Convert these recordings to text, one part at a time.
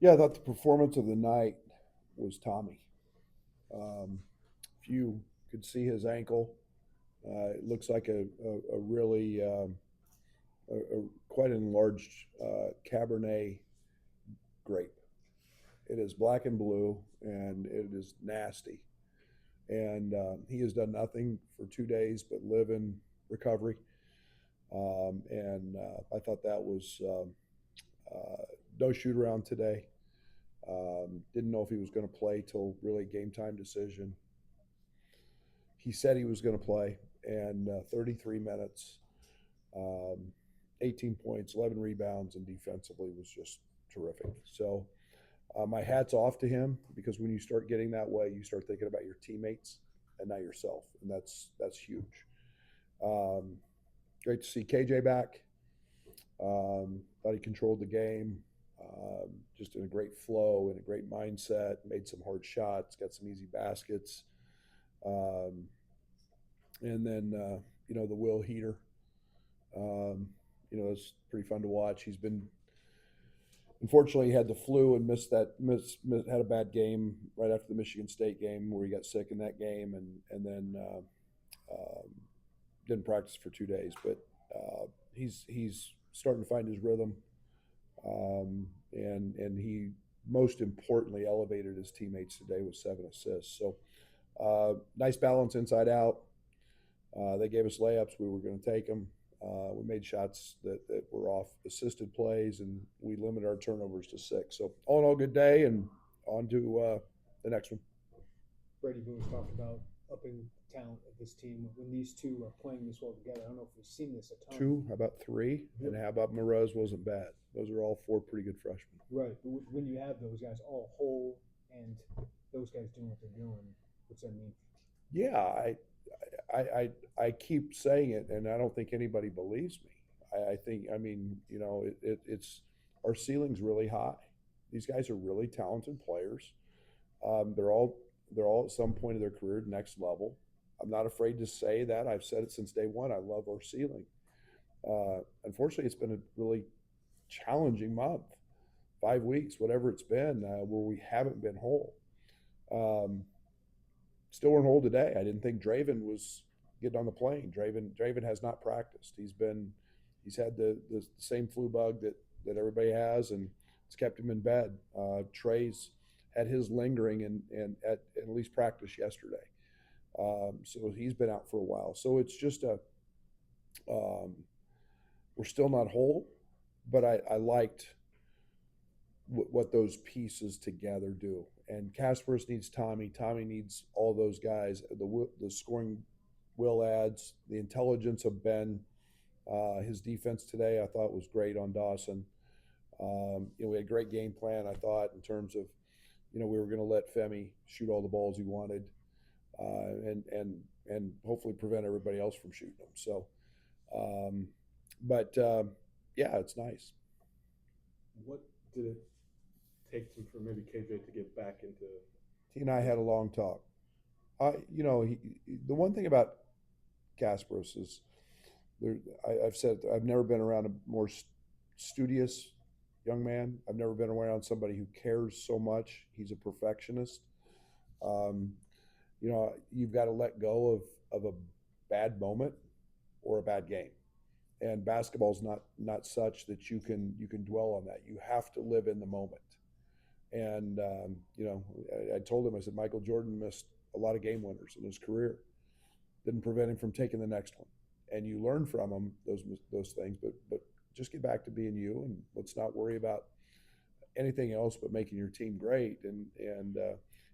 Yeah, I thought the performance of the night was Tommy. Um, if you could see his ankle, it looks like a really quite an enlarged Cabernet grape. It is black and blue, and it is nasty. And he has done nothing for 2 days but live in recovery. And I thought that was uh, no shoot around today. Didn't know if he was going to play till really game time decision. He said he was going to play, and 33 minutes, um, 18 points, 11 rebounds, and defensively was just terrific. So my hat's off to him because when you start getting that way, you start thinking about your teammates and not yourself, and that's huge. Um, Great to see KJ back. Thought he controlled the game, just in a great flow and a great mindset. Made some hard shots, got some easy baskets, um, and then the Will Heater. It's pretty fun to watch. He's been unfortunately he had the flu and had a bad game right after the Michigan State game where he got sick in that game and then didn't practice for 2 days. But he's starting to find his rhythm, and he most importantly elevated his teammates today with 7 assists. So nice balance inside out. They gave us layups. We were going to take them. We made shots that were off assisted plays, and we limited our turnovers to 6. So all in all, good day, and on to the next one. Brady Boone's talked about upping the talent of this team when these two are playing this well together. I don't know if we've seen this a ton. 2, how about 3, and how about Moroz wasn't bad. Those are all 4 pretty good freshmen. Right, but when you have those guys all whole and those guys doing what they're doing, what's that mean? Yeah, I keep saying it, and I don't think anybody believes me. I think, I mean, it's our ceiling's really high. These guys are really talented players. They're all at some point of their career next level. I'm not afraid to say that. I've said it since day one. I love our ceiling. Unfortunately, it's been a really challenging month, 5 weeks, whatever it's been, where we haven't been whole. Um, Still weren't whole today. I didn't think Draven was getting on the plane. Draven has not practiced. He's had the same flu bug that everybody has, and it's kept him in bed. Trey's had his lingering and at least practice yesterday. So he's been out for a while. So it's just um, we're still not whole, but I liked what those pieces together do. And Kasparis needs Tommy. Tommy needs all those guys. The scoring will adds the intelligence of Ben. His defense today I thought was great on Dawson. We had a great game plan. I thought in terms of we were going to let Femi shoot all the balls he wanted, and hopefully prevent everybody else from shooting them. So, um, but yeah, it's nice. What did it take for maybe KJ to get back into? He and I had a long talk. The one thing about Kasparis is there. I've said I've never been around a more studious young man. I've never been around somebody who cares so much. He's a perfectionist. Um, you've got to let go of a bad moment or a bad game. And basketball's not such that you can dwell on that. You have to live in the moment. And I told him, I said Michael Jordan missed a lot of game winners in his career. Didn't prevent him from taking the next one. And you learn from him those things, but just get back to being you, and let's not worry about anything else but making your team great. And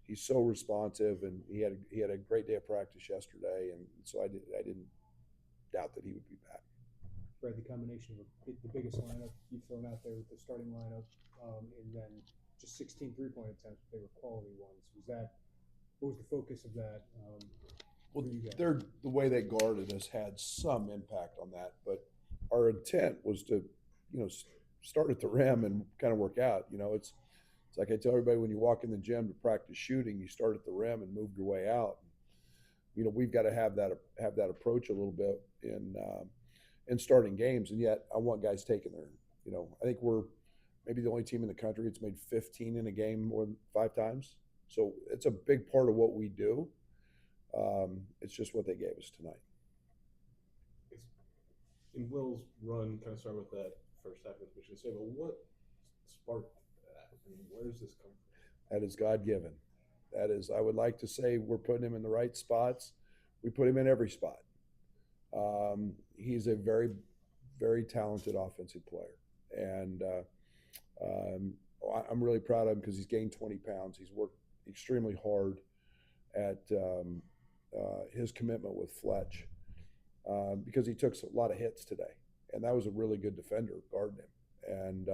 he's so responsive, and he had a great day of practice yesterday, and so I didn't doubt that he would be back. Right, the combination of the biggest lineup you've thrown out there with the starting lineup, and then just 16 3-point attempts, but they were quality ones. What was the focus of that Well, for you guys? the way they guarded us had some impact on that, but our intent was to, start at the rim and kind of work out. It's like I tell everybody when you walk in the gym to practice shooting, you start at the rim and move your way out. We've got to have that approach a little bit in starting games, and yet I want guys taking their. I think maybe the only team in the country that's made 15 in a game more than 5 times. So it's a big part of what we do. It's just what they gave us tonight. In Will's run, kind of start with that first half of Michigan State, but what sparked that? I mean, where does this come from? That is God given. That is, I would like to say we're putting him in the right spots. We put him in every spot. He's a very, very talented offensive player. And I'm really proud of him because he's gained 20 pounds. He's worked extremely hard at his commitment with Fletch because he took a lot of hits today. And that was a really good defender guarding him. And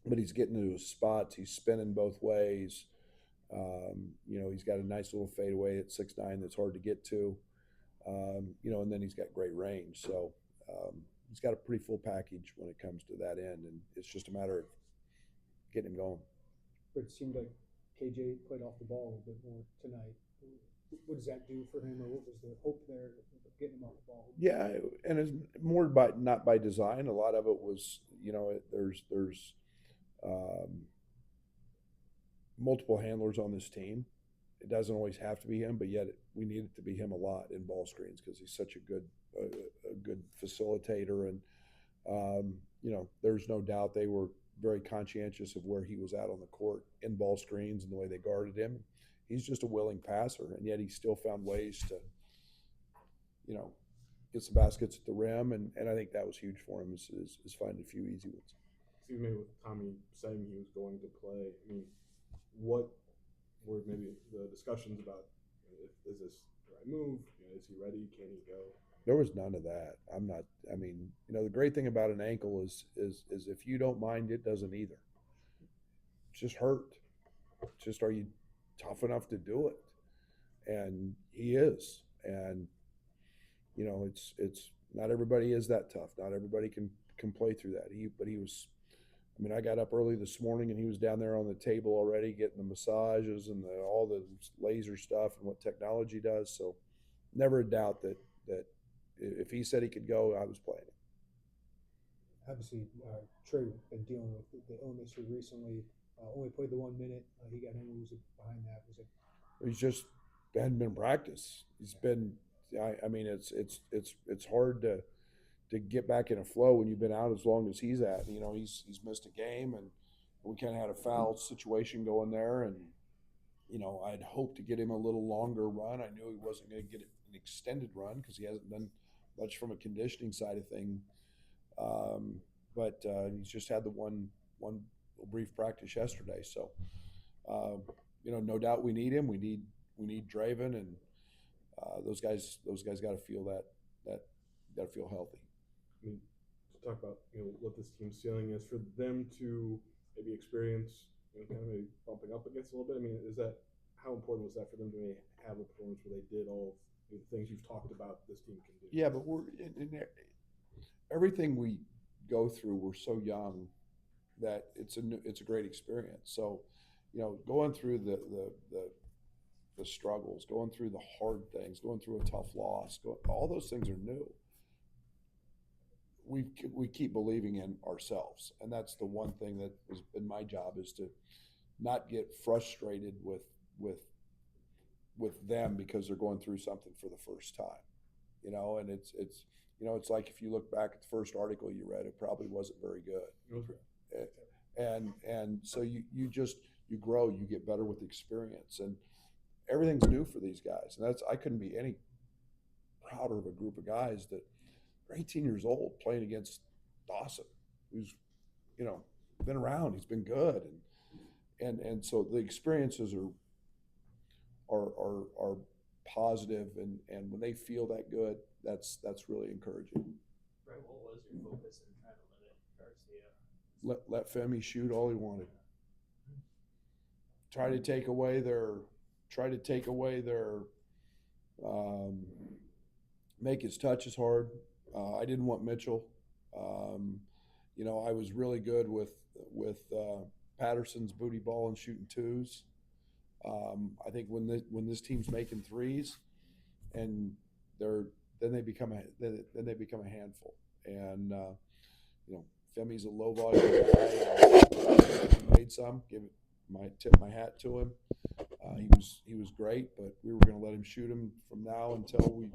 but he's getting into his spots. He's spinning both ways. He's got a nice little fadeaway at 6'9" that's hard to get to. And then he's got great range. So he's got a pretty full package when it comes to that end, and it's just a matter of getting him going. But it seemed like KJ played off the ball a little bit more tonight. What does that do for him, or what was the hope there of getting him off the ball? Yeah, and it's more not by design. A lot of it was, there's multiple handlers on this team. It doesn't always have to be him, but yet we need it to be him a lot in ball screens because he's such a good facilitator. And there's no doubt they were very conscientious of where he was at on the court in ball screens and the way they guarded him. He's just a willing passer, and yet he still found ways to, get some baskets at the rim, and I think that was huge for him is finding a few easy ones. See, maybe with Tommy saying he was going to play, I mean, what were maybe the discussions about? Is this the right move? Is he ready? Can he go? There was none of that. The great thing about an ankle is if you don't mind, it doesn't either. It's just hurt. It's just, are you tough enough to do it? And he is. And it's not everybody is that tough. Not everybody can play through that. But he was. I got up early this morning and he was down there on the table already getting the massages and all the laser stuff and what technology does. So never a doubt that if he said he could go, I was playing him. Obviously, Trey been dealing with the illness here recently. Only played the 1 minute. He got in. Was it behind that? Was it? He's just hadn't been in practice. He's been. It's hard to get back in a flow when you've been out as long as he's at. He's missed a game, and we kind of had a foul situation going there. And I'd hoped to get him a little longer run. I knew he wasn't going to get an extended run because he hasn't done much from a conditioning side of thing. But he's just had the one brief practice yesterday. So no doubt we need him. We need Draven, and those guys got to feel that got to feel healthy. I mean, to talk about what this team's ceiling is for them to maybe experience kind of maybe bumping up against a little bit. I mean, how important was that for them to maybe have a performance where they did all the things you've talked about this team can do? Yeah, but we're in everything we go through. We're so young that it's a great experience. So, going through the struggles, going through the hard things, going through a tough loss, all those things are new. We keep believing in ourselves, and that's the one thing that has been my job is to not get frustrated with them because they're going through something for the first time, and it's like if you look back at the first article you read, it probably wasn't very good. And so you grow, you get better with experience, and everything's new for these guys. And I couldn't be any prouder of a group of guys that are 18 years old playing against Dawson, who's, been around, he's been good. And so the experiences are positive, and when they feel that good, that's really encouraging. Right, what was your focus in trying to limit Garcia? Let Femi shoot all he wanted. Try to take away their make his touches hard. I didn't want Mitchell. I was really good with Patterson's booty ball and shooting twos. I think when this team's making threes, and then they become a handful. And Femi's a low volume guy. some. Tip my hat to him. He was great, but we were going to let him shoot him from now until we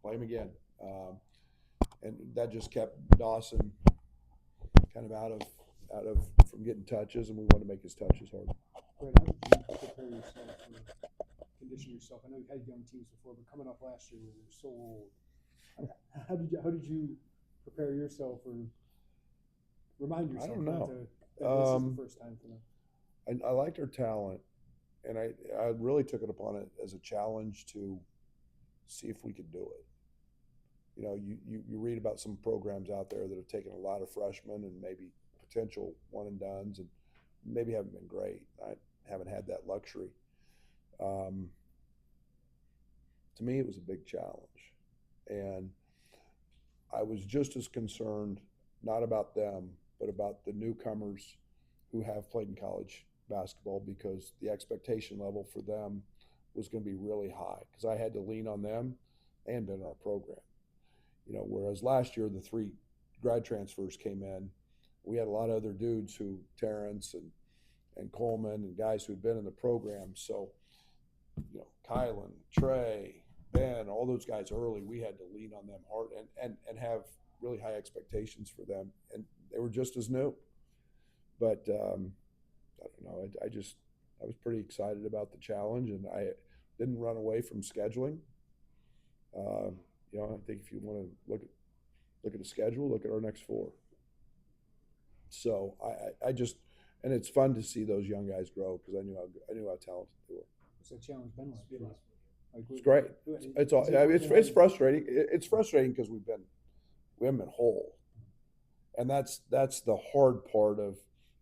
play him again. And that just kept Dawson kind of out of from getting touches, and we wanted to make his touches hard. Brad, how did you prepare yourself or condition yourself? I know you've had young teams before, but coming off last year where you were so old, how did you prepare yourself or remind yourself I don't know. that this is the first time for them? I liked our talent, and I really took it upon it as a challenge to see if we could do it. You know, you read about some programs out there that have taken a lot of freshmen and maybe potential one and dones and maybe haven't been great. I haven't had that luxury. To me, it was a big challenge, and I was just as concerned not about them, but about the newcomers who have played in college basketball, because the expectation level for them was going to be really high, because I had to lean on them and in our program. You know, whereas last year the 3 grad transfers came in, we had a lot of other dudes Terrence and Coleman and guys who had been in the program. So, you know, Kylan, Trey, Ben, all those guys early, we had to lean on them hard and have really high expectations for them. And they were just as new. But I don't know. I was pretty excited about the challenge, and I didn't run away from scheduling. You know, I think if you want to look at the schedule, look at our next 4. So I just, and it's fun to see those young guys grow, because I knew how talented they were. What's that challenge been like? It's great. It's frustrating. It's frustrating because we haven't been whole, and that's the hard part of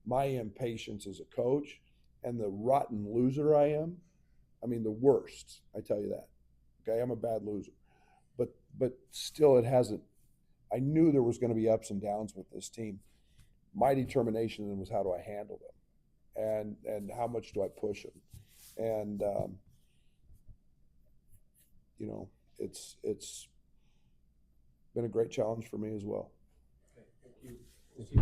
my impatience as a coach, and the rotten loser I am. I mean, the worst. I tell you that. Okay, I'm a bad loser, but still, it hasn't. I knew there was going to be ups and downs with this team. My determination then was, how do I handle them, and how much do I push them, and you know, it's been a great challenge for me as well. Okay, thank you.